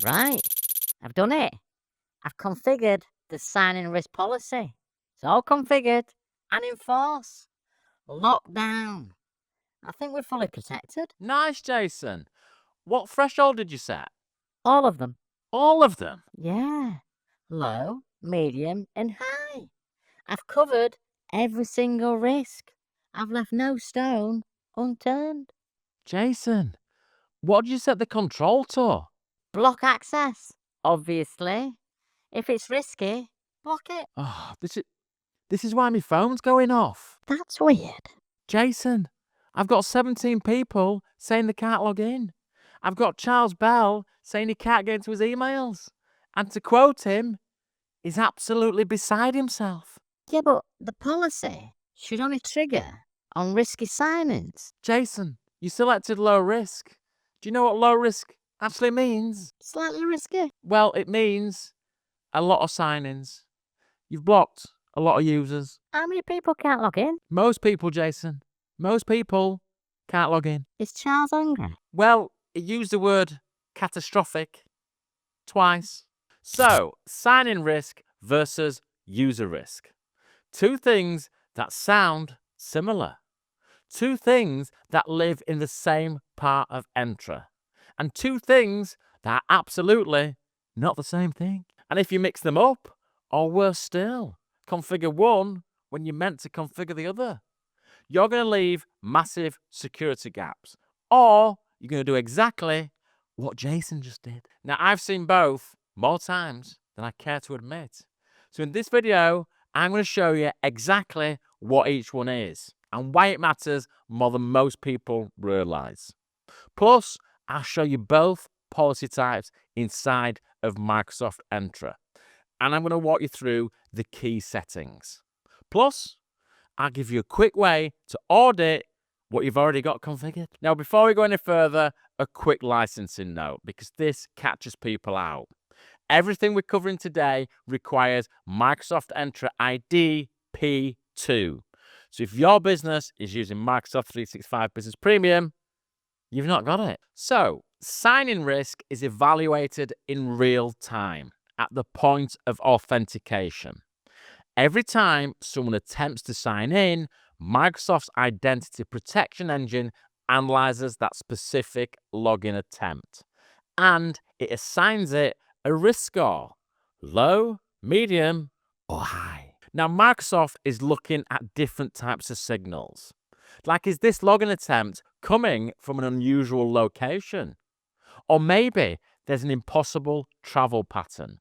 Right, I've done it. I've configured the sign-in risk policy. It's all configured and in force. Locked down. I think we're fully protected. Nice, Jason. What threshold did you set? All of them. All of them? Yeah. Low, medium, and high. I've covered every single risk. I've left no stone unturned. Jason, what did you set the control to? Block access, obviously. If it's risky, block it. Oh, this is why my phone's going off. That's weird. Jason, I've got 17 people saying they can't log in. I've got Charles Bell saying he can't get into his emails. And to quote him, he's absolutely beside himself. Yeah, but the policy should only trigger on risky sign-ins. Jason, you selected low risk. Do you know what low risk actually means? Slightly risky. Well, it means a lot of sign-ins. You've blocked a lot of users. How many people can't log in? Most people, Jason. Most people can't log in. Is Charles angry? Well, he used the word catastrophic twice. So, sign-in risk versus user risk. Two things that sound similar. Two things that live in the same part of Entra. And two things that are absolutely not the same thing. And if you mix them up, or worse still, configure one when you're meant to configure the other, you're going to leave massive security gaps. Or you're going to do exactly what Jason just did. Now, I've seen both more times than I care to admit. So in this video, I'm going to show you exactly what each one is and why it matters more than most people realize. Plus, I'll show you both policy types inside of Microsoft Entra. And I'm going to walk you through the key settings. Plus, I'll give you a quick way to audit what you've already got configured. Now, before we go any further, a quick licensing note, because this catches people out. Everything we're covering today requires Microsoft Entra ID P2. So if your business is using Microsoft 365 Business Premium, you've not got it. So sign-in risk is evaluated in real time at the point of authentication. Every time someone attempts to sign in, Microsoft's identity protection engine analyzes that specific login attempt, and it assigns it a risk score, low, medium, or high. Now, Microsoft is looking at different types of signals. Like, is this login attempt coming from an unusual location? Or maybe there's an impossible travel pattern.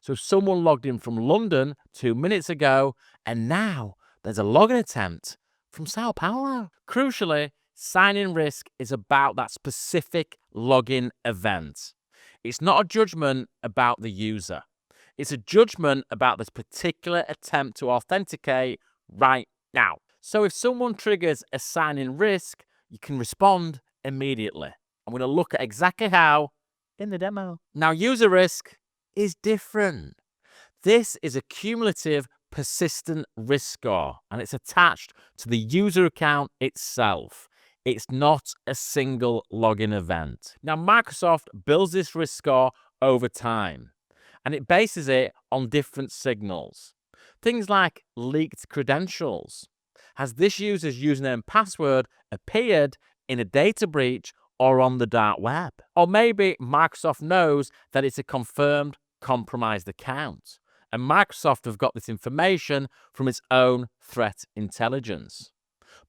So someone logged in from London 2 minutes ago, and now there's a login attempt from Sao Paulo. Crucially, sign-in risk is about that specific login event. It's not a judgment about the user. It's a judgment about this particular attempt to authenticate right now. So if someone triggers a sign-in risk, you can respond immediately. I'm going to look at exactly how in the demo. Now, user risk is different. This is a cumulative persistent risk score, and it's attached to the user account itself. It's not a single login event. Now, Microsoft builds this risk score over time, and it bases it on different signals. Things like leaked credentials. Has this user's username and password appeared in a data breach or on the dark web? Or maybe Microsoft knows that it's a confirmed compromised account, and Microsoft have got this information from its own threat intelligence.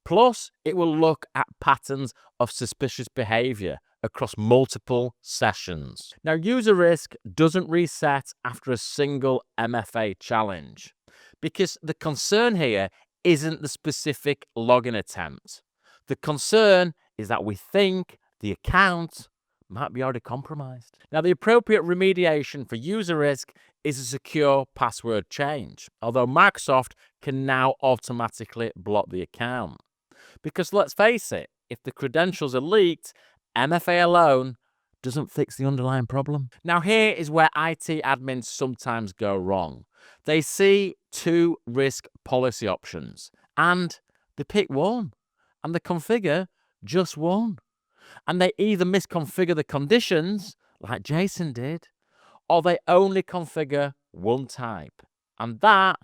Plus, it will look at patterns of suspicious behavior across multiple sessions. Now, user risk doesn't reset after a single MFA challenge, because the concern here isn't the specific login attempt. The concern is that we think the account might be already compromised. Now, the appropriate remediation for user risk is a secure password change, although Microsoft can now automatically block the account. Because let's face it, if the credentials are leaked, MFA alone doesn't fix the underlying problem. Now, here is where IT admins sometimes go wrong. They see two risk policy options, and they pick one, and they configure just one. And they either misconfigure the conditions, like Jason did, or they only configure one type, and that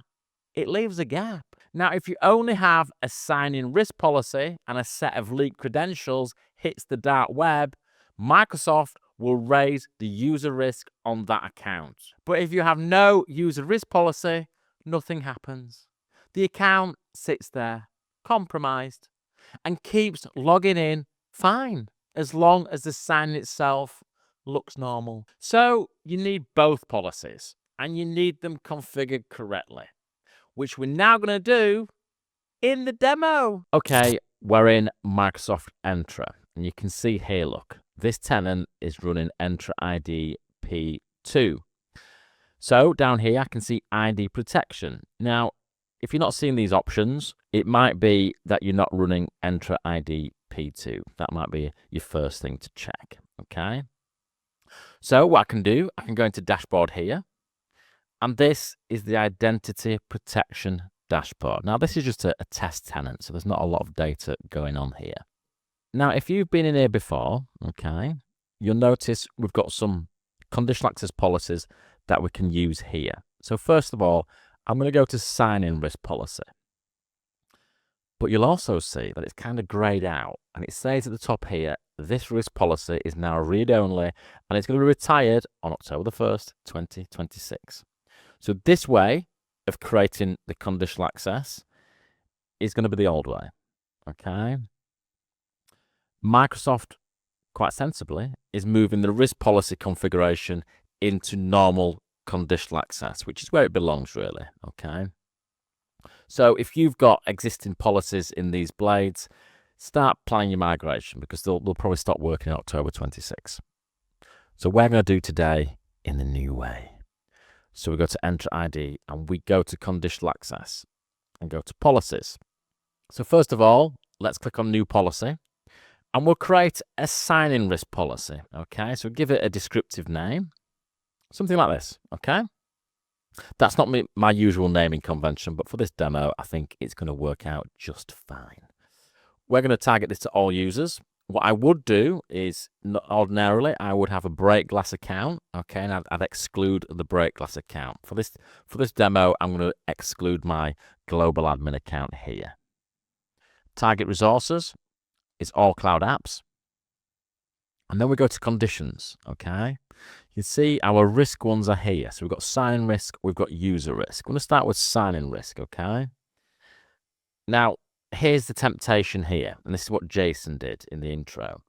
it leaves a gap. Now, if you only have a sign-in risk policy and a set of leaked credentials hits the dark web, Microsoft will raise the user risk on that account. But if you have no user risk policy, nothing happens. The account sits there, compromised, and keeps logging in fine, as long as the sign itself looks normal. So you need both policies, and you need them configured correctly, which we're now going to do in the demo. Okay, we're in Microsoft Entra, and you can see here, look, this tenant is running Entra ID P2. So down here, I can see ID protection. Now, if you're not seeing these options, it might be that you're not running Entra ID P2. That might be your first thing to check, okay? So what I can do, I can go into dashboard here, and this is the identity protection dashboard. Now, this is just a test tenant, so there's not a lot of data going on here. Now, if you've been in here before, okay, you'll notice we've got some conditional access policies that we can use here. So first of all, I'm going to go to sign-in risk policy. But you'll also see that it's kind of grayed out, and it says at the top here, this risk policy is now read-only, and it's going to be retired on October the 1st, 2026. So this way of creating the conditional access is going to be the old way, okay? Microsoft, quite sensibly, is moving the risk policy configuration into normal conditional access, which is where it belongs, really, okay? So if you've got existing policies in these blades, start planning your migration, because they'll probably stop working in October 26. So we're going to do today in the new way. So we go to Entra ID, and we go to conditional access and go to policies. So first of all, let's click on new policy, and we'll create a sign-in risk policy, okay? So give it a descriptive name, something like this, okay? That's not my usual naming convention, but for this demo, I think it's going to work out just fine. We're going to target this to all users. What I would do is, ordinarily, I would have a break glass account, okay, and I'd exclude the break glass account. For this demo, I'm going to exclude my global admin account here. Target resources is all cloud apps. And then we go to conditions, okay? You see our risk ones are here. So we've got sign-in risk, we've got user risk. I'm going to start with sign-in risk, okay? Now, here's the temptation here, and this is what Jason did in the intro.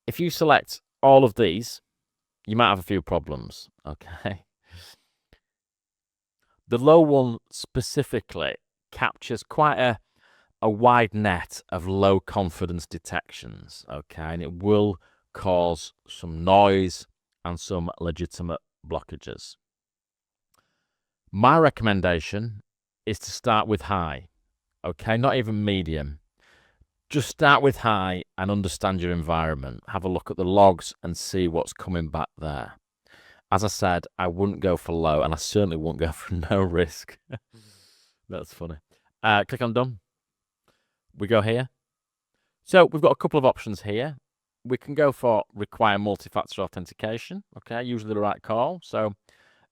If you select all of these, you might have a few problems, okay? The low one specifically captures quite a wide net of low confidence detections, okay? And it will cause some noise and some legitimate blockages. My recommendation is to start with high, okay? Not even medium. Just start with high and understand your environment. Have a look at the logs and see what's coming back there. As I said, I wouldn't go for low, and I certainly wouldn't go for no risk. That's funny. Click on done. We go here. So we've got a couple of options here. We can go for require multi-factor authentication, okay, usually the right call. So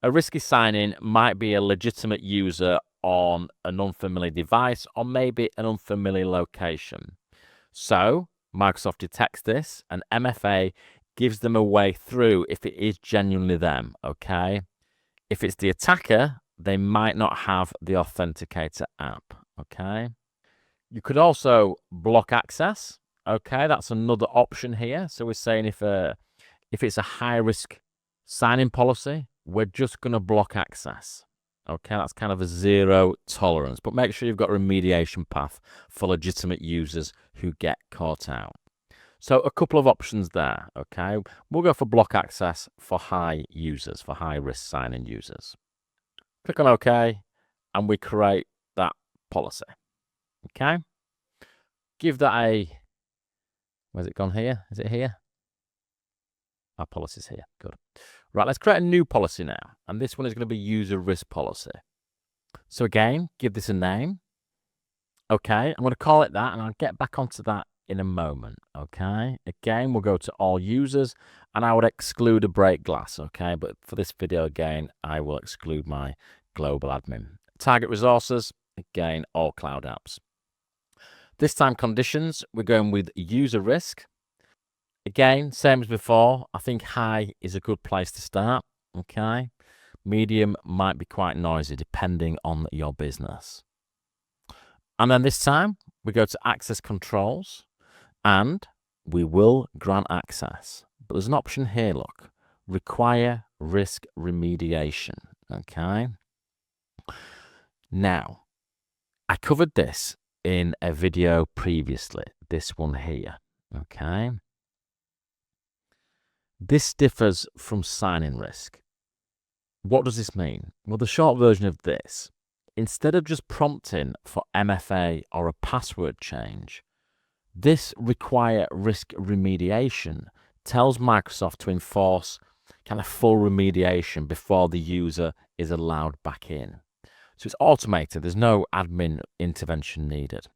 a risky sign-in might be a legitimate user on an unfamiliar device or maybe an unfamiliar location. So Microsoft detects this, and MFA gives them a way through if it is genuinely them, okay? If it's the attacker, they might not have the Authenticator app, okay? You could also block access. Okay, that's another option here. So we're saying if it's a high-risk sign-in policy, we're just going to block access. Okay, that's kind of a zero tolerance. But make sure you've got a remediation path for legitimate users who get caught out. So a couple of options there, okay? We'll go for block access for high users, for high-risk sign-in users. Click on OK, and we create that policy, okay? Give that a... Where's it gone here? Is it here? Our policy's here. Good. Right, let's create a new policy now. And this one is going to be user risk policy. So again, give this a name. Okay, I'm going to call it that, and I'll get back onto that in a moment. Okay, again, we'll go to all users, and I would exclude a break glass, okay? But for this video, again, I will exclude my global admin. Target resources, again, all cloud apps. This time conditions, we're going with user risk. Again, same as before, I think high is a good place to start, okay? Medium might be quite noisy depending on your business. And then this time, we go to access controls, and we will grant access. But there's an option here, look, require risk remediation, okay? Now, I covered this in a video previously, this one here, okay? This differs from sign-in risk. What does this mean? Well, the short version of this, instead of just prompting for MFA or a password change, this require risk remediation tells Microsoft to enforce kind of full remediation before the user is allowed back in. So it's automated. There's no admin intervention needed.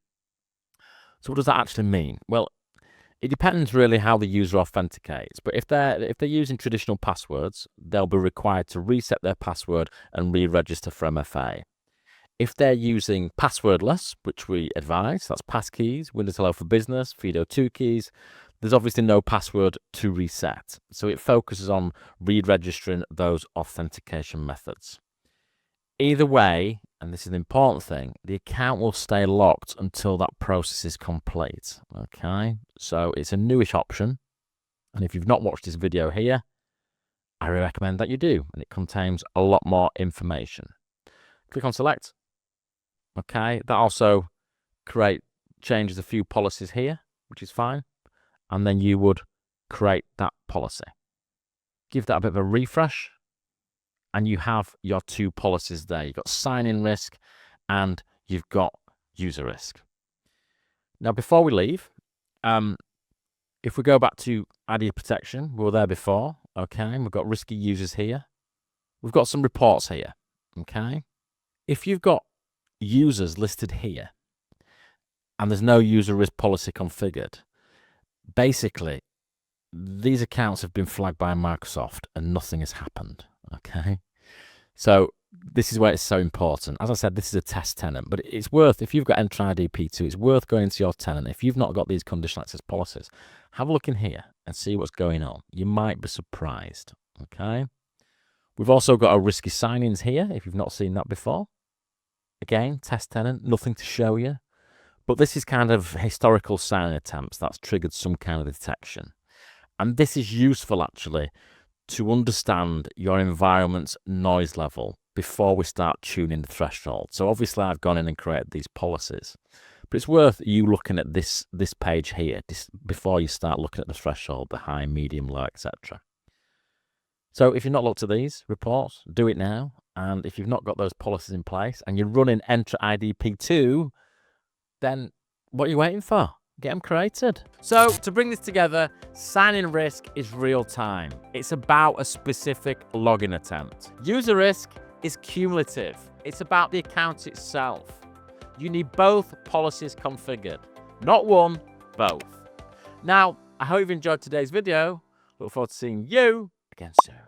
So what does that actually mean? Well, it depends really how the user authenticates. But if they're using traditional passwords, they'll be required to reset their password and re-register for MFA. If they're using passwordless, which we advise, that's passkeys, Windows Hello for Business, FIDO2 keys, there's obviously no password to reset. So it focuses on re-registering those authentication methods. Either way, and this is an important thing, the account will stay locked until that process is complete. Okay, so it's a newish option. And if you've not watched this video here, I recommend that you do. And it contains a lot more information. Click on select. Okay, that also changes a few policies here, which is fine. And then you would create that policy. Give that a bit of a refresh. And you have your two policies there. You've got sign-in risk and you've got user risk. Now, before we leave, if we go back to ID protection, we were there before, okay? We've got risky users here. We've got some reports here, okay? If you've got users listed here and there's no user risk policy configured, basically, these accounts have been flagged by Microsoft and nothing has happened. Okay, so this is where it's so important. As I said, this is a test tenant, but it's worth, if you've got Entra ID P2, it's worth going into your tenant. If you've not got these conditional access policies, have a look in here and see what's going on. You might be surprised. Okay, we've also got our risky sign-ins here, if you've not seen that before. Again, test tenant, nothing to show you, but this is kind of historical sign-in attempts that's triggered some kind of detection. And this is useful actually to understand your environment's noise level before we start tuning the threshold. So obviously I've gone in and created these policies, but it's worth you looking at this page here before you start looking at the threshold, the high, medium, low, etc. So if you've not looked at these reports, do it now. And if you've not got those policies in place and you're running Entra ID P2, then what are you waiting for? Get them created. So to bring this together, sign-in risk is real time. It's about a specific login attempt. User risk is cumulative. It's about the account itself. You need both policies configured. Not one, both. Now, I hope you've enjoyed today's video. Look forward to seeing you again soon.